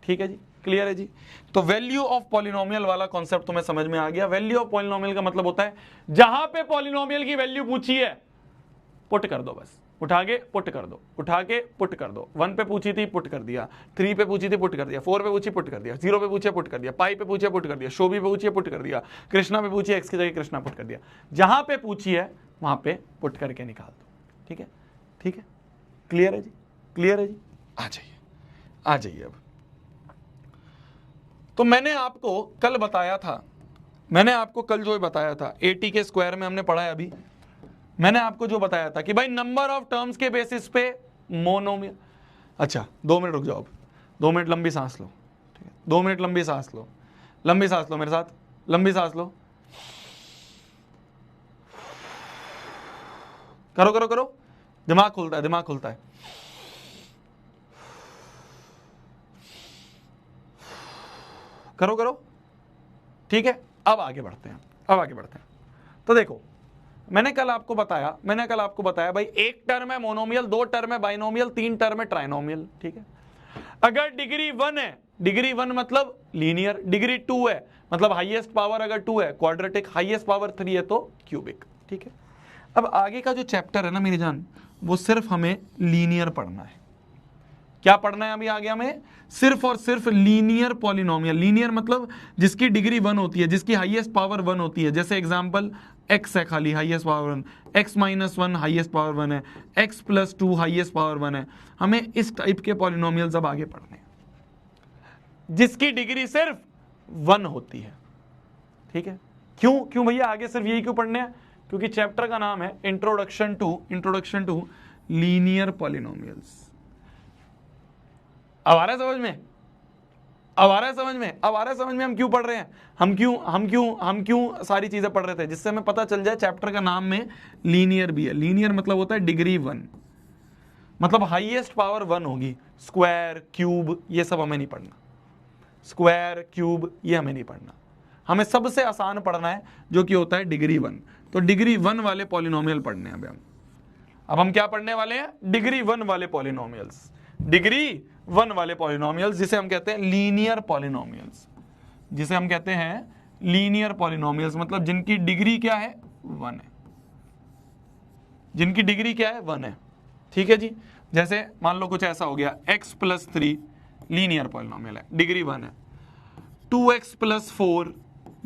[SPEAKER 1] ठीक है जी, क्लियर है जी। तो वैल्यू ऑफ पॉलिनोमियल वाला कॉन्सेप्ट तुम्हें समझ में आ गया। वैल्यू ऑफ पॉलिनोमियल का मतलब होता है जहां पे पॉलिनोमियल की वैल्यू पूछी है पुट कर दो, बस उठा के पुट कर दो, उठा के पुट कर दो। 1 पे पूछी थी पुट कर दिया, 3 पे पूछी थी पुट कर दिया, 4 पे पूछी पुट कर दिया, 0 पे पूछे पुट कर दिया, पाई पे पूछे पुट कर दिया, शोभी पे पूछी पुट कर दिया, कृष्णा पे पूछी x की जगह कृष्णा पुट कर दिया। जहां पे पूछी है वहां पे पुट करके निकाल दो। ठीक है, ठीक है, क्लियर है जी, क्लियर है जी। आ जाइए, आ जाइए अब। तो मैंने आपको कल बताया था, मैंने आपको कल जो बताया था 80 के स्क्वायर में हमने पढ़ा है अभी, मैंने आपको जो बताया था कि भाई नंबर ऑफ टर्म्स के बेसिस पे मोनोमियल। अच्छा 2 मिनट रुक जाओ, अब 2 मिनट लंबी सांस लो, ठीक है, 2 मिनट लंबी सांस लो, लंबी सांस लो मेरे साथ, लंबी सांस लो, करो करो करो, दिमाग खुलता है, दिमाग खुलता है। करो करो, ठीक है। अब आगे बढ़ते हैं, अब आगे बढ़ते हैं। तो देखो मैंने कल आपको बताया भाई 1 टर्म है मोनोमियल, 2 टर्म है बाइनोमियल, 3 टर्म है ट्राइनोमियल। ठीक है, अगर डिग्री 1 है, डिग्री 1 मतलब लीनियर, डिग्री 2 है मतलब हाईएस्ट पावर अगर 2 है क्वाड्रेटिक, हाईएस्ट पावर 3 है तो क्यूबिक। ठीक है, अब आगे का जो चैप्टर है ना मेरी जान, वो सिर्फ हमें लीनियर पढ़ना है। क्या पढ़ना है अभी आगे हमें? सिर्फ और सिर्फ लीनियर पॉलिनोमियल। लीनियर मतलब जिसकी डिग्री 1 होती है, जिसकी हाईएस्ट पावर 1 होती है। जैसे एग्जांपल x है खाली highest power 1, x minus 1 highest power 1 है, x प्लस 2 हाईएस्ट पावर 1 है। हमें इस टाइप के पॉलिनोमियल अब आगे पढ़ने हैं जिसकी डिग्री सिर्फ 1 होती है। ठीक है, क्यों भैया आगे सिर्फ यही क्यों पढ़ने हैं? क्योंकि चैप्टर का नाम है इंट्रोडक्शन टू लीनियर पॉलिनोमियल्स। अब आ रहा है समझ में? अब आ रहा है समझ में? अब आ रहा है समझ में हम क्यों पढ़ रहे हैं, हम क्यों सारी चीजें पढ़ रहे थे, जिससे हमें पता चल जाए चैप्टर का नाम में लीनियर भी है। लीनियर मतलब होता है डिग्री 1, मतलब हाईएस्ट पावर 1 होगी। स्क्वायर, क्यूब ये सब हमें नहीं पढ़ना, स्क्वायर क्यूब ये हमें नहीं पढ़ना। हमें सबसे आसान पढ़ना है जो कि होता है डिग्री 1। तो डिग्री 1 वाले पॉलिनोमियल पढ़ने हैं अब हम क्या पढ़ने वाले हैं? डिग्री 1 वाले पॉलिनोमियल्स, डिग्री 1 वाले पॉलिनोमियल्स, जिसे हम कहते हैं लीनियर पॉलिनोमियल्स, जिसे हम कहते हैं लीनियर पॉलिनोमियल्स। मतलब जिनकी डिग्री क्या है? 1 है, जिनकी डिग्री क्या है? 1 है। ठीक है जी, जैसे मान लो कुछ ऐसा हो गया, x प्लस 3 लीनियर पॉलिनोमियल है, डिग्री 1 है। 2x प्लस 4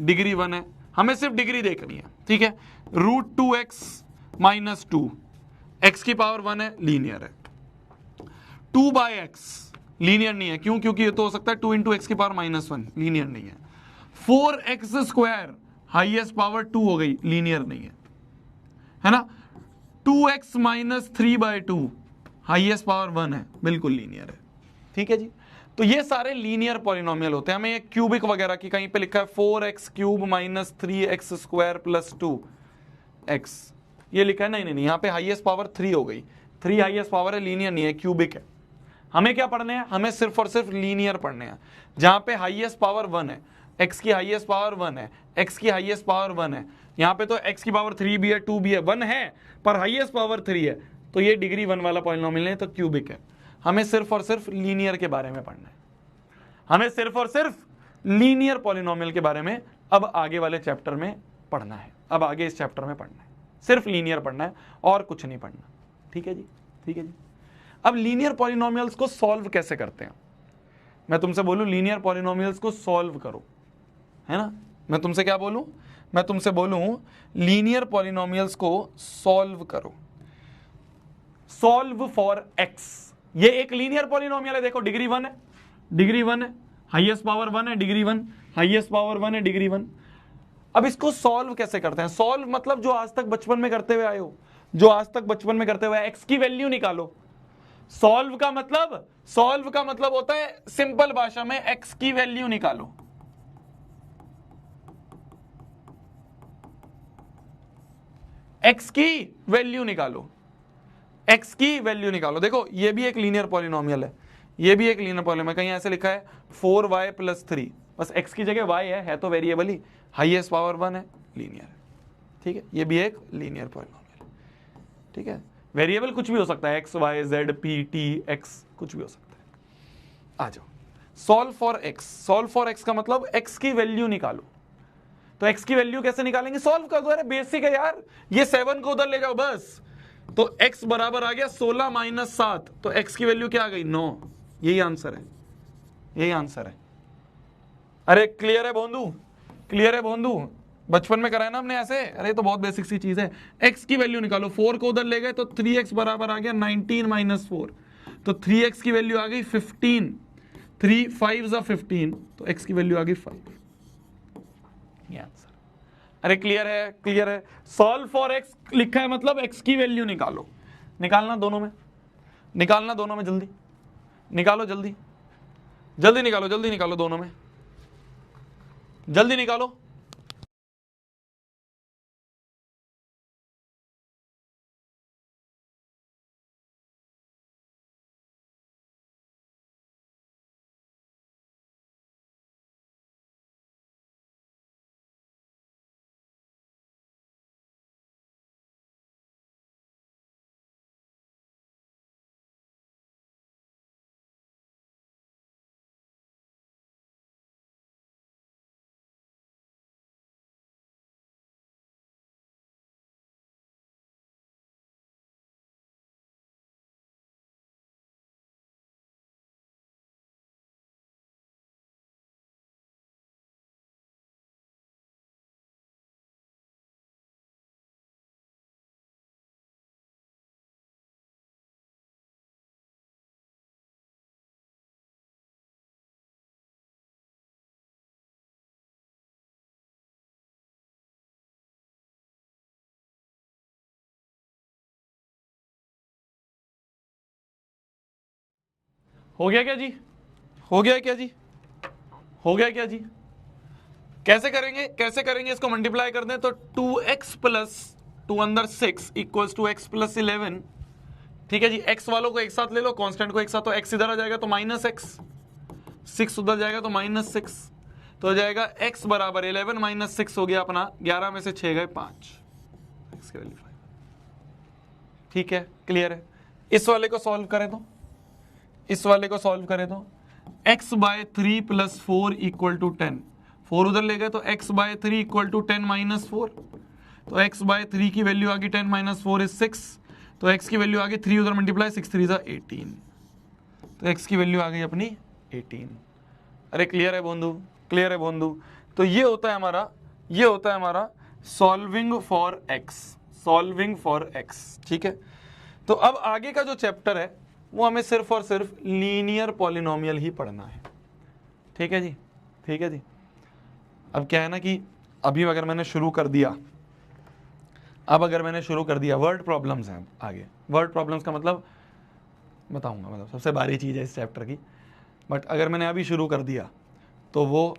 [SPEAKER 1] डिग्री 1 है। हमें सिर्फ डिग्री देखनी है। ठीक है, रूट 2x माइनस 2, x की पावर 1 है, लीनियर है। 2/x लीनियर नहीं है, क्यों? क्योंकि ये तो हो सकता है 2 इंटू एक्स की पावर -1, लीनियर नहीं है। 4x स्क्वायर हाईएस्ट पावर 2 हो गई, लीनियर नहीं है ना। 2x माइनस 3/2 हाईएस्ट पावर 1 है, बिल्कुल लीनियर है। ठीक है जी, तो ये सारे लीनियर पॉलिनोमियल होते हैं। हमें ये क्यूबिक वगैरह की कहीं पे लिखा है 4x cube minus 3x square plus 2x, ये लिखा है, नहीं, यहाँ पे हाईएस्ट पावर 3 हो गई, 3 हाईएस्ट पावर है, लीनियर नहीं है, क्यूबिक है। हमें क्या पढ़ने हैं, हमें सिर्फ और सिर्फ लीनियर पढ़ने हैं, जहां पे हाईएस्ट पावर 1 है, x की हाईएस्ट पावर 1 है, x की हाईएस्ट पावर 1 है। यहाँ पे तो x की पावर 3 भी है, 2 भी है, 1 है, पर हाईएस्ट पावर 3 है, तो ये डिग्री 1 वाला पॉलिनोमियल है, तो क्यूबिक है। हमें सिर्फ और सिर्फ लीनियर के बारे में पढ़ना है, हमें सिर्फ और सिर्फ लीनियर पॉलिनोमियल के बारे में अब आगे वाले चैप्टर में पढ़ना है, अब आगे इस चैप्टर में पढ़ना है, सिर्फ लीनियर पढ़ना है और कुछ नहीं पढ़ना। ठीक है जी, ठीक है जी। अब लीनियर पॉलिनोमियल्स को सॉल्व कैसे करते हैं, मैं तुमसे बोलूं लीनियर पॉलिनोमियल्स को सॉल्व करो, है ना। मैं तुमसे क्या बोलूं, मैं तुमसे बोलूं लीनियर पॉलिनोमियल्स को सॉल्व करो। सॉल्व फॉर x, ये एक लीनियर पॉलिनोमियल है, देखो डिग्री 1 है, डिग्री 1 है, हाईएस्ट पावर 1 है, डिग्री 1, हाईएस्ट पावर 1 है, डिग्री 1। अब इसको सॉल्व कैसे करते हैं, सॉल्व मतलब जो आज तक बचपन में करते हुए आए हो, जो आज तक बचपन में करते हुए, x की वैल्यू निकालो। सॉल्व का मतलब होता है सिंपल भाषा में x की वैल्यू निकालो। x की वैल्यू निकालो, x की वैल्यू निकालो। देखो ये भी एक लीनियर पॉलिनोमियल है, ये भी एक लीनियर पॉलिनोमियल, कहीं ऐसे लिखा है 4y प्लस 3, बस x की जगह y है तो वेरिएबल ही, हाईएस्ट पावर 1 है, लीनियर है। ठीक है, ये भी एक लीनियर पॉलिनोमियल। ठीक है, वेरिएबल कुछ भी हो सकता है, x y z p t x, कुछ भी हो सकता है। आ जाओ, solve for x, solve for x का मतलब x की वैल्यू निकालो। तो x की वैल्यू कैसे निकालेंगे, सॉल्व कर दो, अरे बेसिक है यार, ये 7 को उधर ले जाओ बस। तो x बराबर आ गया 16 माइनस 7, तो x की वैल्यू क्या आ गई, 9। यही आंसर है, यही आंसर है। अरे क्लियर है बोंदू, क्लियर है बोंदू, बचपन में कराया ना हमने ऐसे, अरे तो बहुत बेसिक सी चीज है। x की वैल्यू निकालो, 4 को उधर ले गए तो 3x बराबर आ गया 19 माइनस 4, तो 3x की वैल्यू आ गई 15, 3 5 15, तो x की वैल्यू आ गई 5। ये आंसर। अरे क्लियर है, क्लियर है। सॉल्व फॉर x लिखा है मतलब x की वैल्यू निकालो, निकालना दोनों में, निकालना दोनों में, जल्दी निकालो, जल्दी जल्दी निकालो, जल्दी निकालो दोनों में, जल्दी निकालो। हो गया क्या जी, हो गया क्या जी, हो गया क्या जी। कैसे करेंगे, कैसे करेंगे, इसको मल्टीप्लाई कर दें तो 2x प्लस 2 अंदर 6 इक्वल्स टू x प्लस 11। ठीक है जी, x वालों को एक साथ ले लो, कांस्टेंट को एक साथ, तो x इधर आ जाएगा तो माइनस x, 6 उधर जाएगा तो माइनस 6, तो हो जाएगा x बराबर 11 माइनस 6 हो गया अपना, 11 में से 6 गए 5, x की वैल्यू 5। ठीक है, क्लियर है। इस वाले को सॉल्व करें तो, इस वाले को सॉल्व करें तो x by 3 plus 4 equal to 10, 4 उधर ले गए तो x by 3 equal to 10 minus 4, तो x बाय 3 की वैल्यू आ गई 10 माइनस 4 इज 6, तो x की वैल्यू आ गई 3 उधर मल्टीप्लाई 6 3 जा 18, तो x की वैल्यू आ गई अपनी 18। अरे क्लियर है बोंदू, क्लियर है बोंदू। तो ये होता है हमारा, ये होता है हमारा solving for x, solving for x। ठीक है, तो अब आगे का जो चैप्टर है वो हमें सिर्फ और सिर्फ लीनियर पॉलिनोमियल ही पढ़ना है। ठीक है जी, ठीक है जी। अब क्या है ना कि अभी अगर मैंने शुरू कर दिया, अब अगर मैंने शुरू कर दिया, वर्ड प्रॉब्लम्स हैं आगे। वर्ड प्रॉब्लम्स का मतलब बताऊंगा, मतलब सबसे भारी चीज़ है इस चैप्टर की, बट अगर मैंने अभी शुरू कर दिया तो वो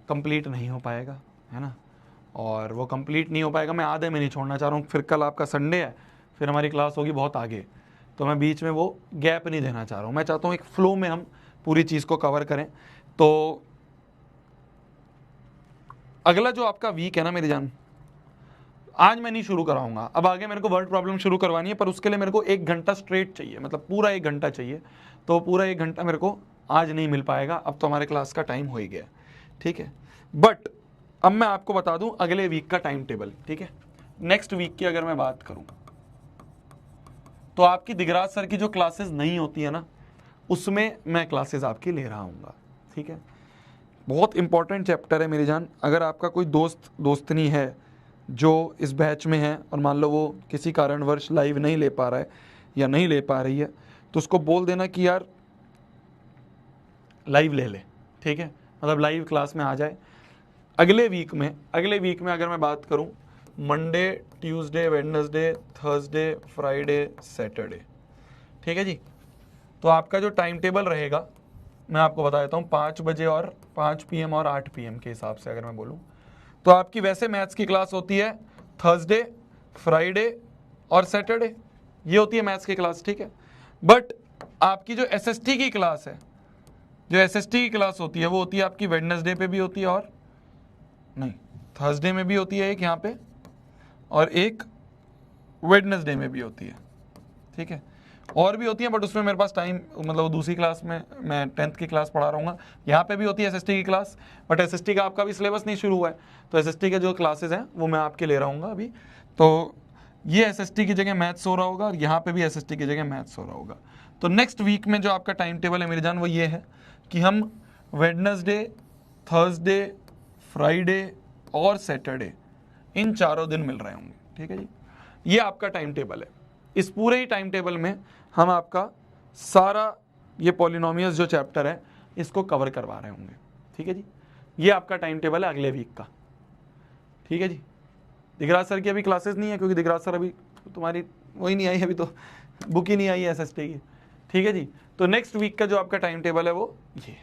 [SPEAKER 1] कंप्लीट नहीं हो पाएगा, है ना। और वो कंप्लीट नहीं हो पाएगा, मैं आधे में नहीं छोड़ना चाह रहा हूँ। फिर कल आपका संडे है, फिर हमारी क्लास होगी बहुत आगे, तो मैं बीच में वो गैप नहीं देना चाह रहा हूँ। मैं चाहता हूँ एक फ्लो में हम पूरी चीज़ को कवर करें। तो अगला जो आपका वीक है ना मेरी जान, आज मैं नहीं शुरू कराऊंगा, अब आगे मेरे को वर्ड प्रॉब्लम शुरू करवानी है, पर उसके लिए मेरे को 1 घंटा स्ट्रेट चाहिए, मतलब पूरा 1 घंटा चाहिए। तो पूरा 1 घंटा मेरे को आज नहीं मिल पाएगा, अब तो हमारे क्लास का टाइम हो ही गया, ठीक है। बट अब मैं आपको बता दूं अगले वीक का टाइम टेबल, ठीक है। नेक्स्ट वीक की अगर मैं बात करूं तो आपकी दिगराज सर की जो क्लासेस नहीं होती है ना, उसमें मैं क्लासेस आपकी ले रहा हूँ, ठीक है। बहुत इंपॉर्टेंट चैप्टर है मेरी जान। अगर आपका कोई दोस्तनी है जो इस बैच में है और मान लो वो किसी कारणवश लाइव नहीं ले पा रहा है या नहीं ले पा रही है, तो उसको बोल देना कि यार लाइव ले ले, ठीक है, मतलब लाइव क्लास में आ जाए। अगले वीक में अगर मैं बात करूं, Monday, Tuesday, Wednesday, Thursday, Friday, Saturday, ठीक है जी। तो आपका जो टाइम टेबल रहेगा मैं आपको बता देता हूँ, 5 बजे और 5 PM और 8 PM के हिसाब से अगर मैं बोलूँ तो आपकी वैसे मैथ्स की क्लास होती है थर्सडे, फ्राइडे और सैटरडे, ये होती है मैथ्स की क्लास, ठीक है। बट आपकी जो SST की क्लास है, जो SST की क्लास होती है वो होती है आपकी वेडनेसडे पे भी होती है, और नहीं थर्सडे में भी होती है एक यहाँ पे, और एक वेडनेसडे में भी होती है, ठीक है। और भी होती है बट उसमें मेरे पास टाइम, मतलब दूसरी क्लास में मैं 10th की क्लास पढ़ा रहा हूँ। यहाँ पे भी होती है SST की क्लास, बट SST का आपका भी सिलेबस नहीं शुरू हुआ है, तो SST के जो क्लासेस हैं वो मैं आपके ले रहा हूँ अभी। तो ये SST की जगह मैथ्स हो रहा होगा और यहाँ पे भी SST की जगह मैथ्स हो रहा होगा। तो नेक्स्ट वीक में जो आपका टाइम टेबल है मेरी जान वो ये है कि हम वेडनेसडे, थर्सडे, फ्राइडे और सैटरडे इन 4 दिन मिल रहे होंगे, ठीक है जी। ये आपका टाइम टेबल है। इस पूरे ही टाइम टेबल में हम आपका सारा ये पॉलिनोमियल्स जो चैप्टर है इसको कवर करवा रहे होंगे, ठीक है जी। ये आपका टाइम टेबल है अगले वीक का, ठीक है जी। दिगराज सर की अभी क्लासेस नहीं है क्योंकि दिगराज सर अभी तुम्हारी वही नहीं आई, अभी तो बुक ही नहीं आई है SST की, ठीक है जी। तो नेक्स्ट वीक का जो आपका टाइम टेबल है वो ये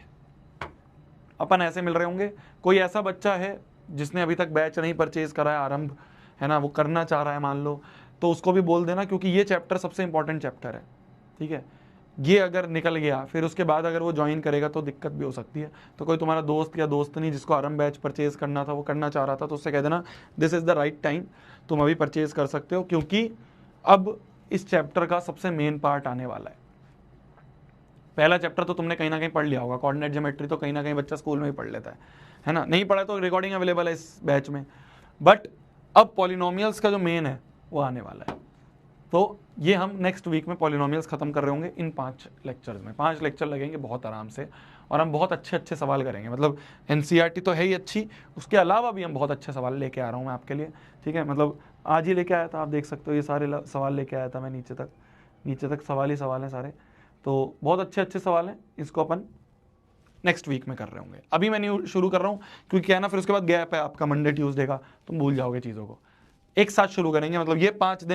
[SPEAKER 1] अपन ऐसे मिल रहे होंगे। कोई ऐसा बच्चा है जिसने अभी तक बैच नहीं परचेज करा है, आरंभ है ना, वो करना चाह रहा है मान लो, तो उसको भी बोल देना, क्योंकि ये चैप्टर सबसे इंपॉर्टेंट चैप्टर है, ठीक है। ये अगर निकल गया फिर उसके बाद अगर वो ज्वाइन करेगा तो दिक्कत भी हो सकती है। तो कोई तुम्हारा दोस्त या दोस्त नहीं जिसको आरंभ बैच परचेज करना था, वो करना चाह रहा था, तो उससे कह देना this is the right time, तुम अभी परचेज कर सकते हो, क्योंकि अब इस चैप्टर का सबसे मेन पार्ट आने वाला है। पहला चैप्टर तो तुमने कहीं ना कहीं पढ़ लिया होगा, कोऑर्डिनेट ज्योमेट्री तो कहीं ना कहीं बच्चा स्कूल में ही पढ़ लेता है ना, नहीं पढ़ा तो रिकॉर्डिंग अवेलेबल है इस बैच में। बट अब पॉलिनोमियल्स का जो मेन है वो आने वाला है, तो ये हम नेक्स्ट वीक में पॉलिनोमियल्स खत्म कर रहे होंगे इन 5 लेक्चर्स में। 5 लेक्चर लगेंगे बहुत आराम से, और हम बहुत अच्छे अच्छे सवाल करेंगे। मतलब NCERT तो है ही अच्छी, उसके अलावा भी हम बहुत अच्छे सवाल लेके आ रहा हूँ मैं आपके लिए, ठीक है। मतलब आज ही लेके आया था, आप देख सकते हो ये सारे सवाल लेके आया था मैं, नीचे तक सवाल ही सवाल हैं सारे, तो बहुत अच्छे अच्छे सवाल हैं। इसको अपन नेक्स्ट वीक में कर रहे होंगे, अभी मैं नहीं शुरू कर रहा हूँ क्योंकि क्या है ना, फिर उसके बाद गैप है आपका मंडे ट्यूसडे का, तुम भूल जाओगे चीज़ों को। एक साथ शुरू करेंगे, मतलब ये 5 दिन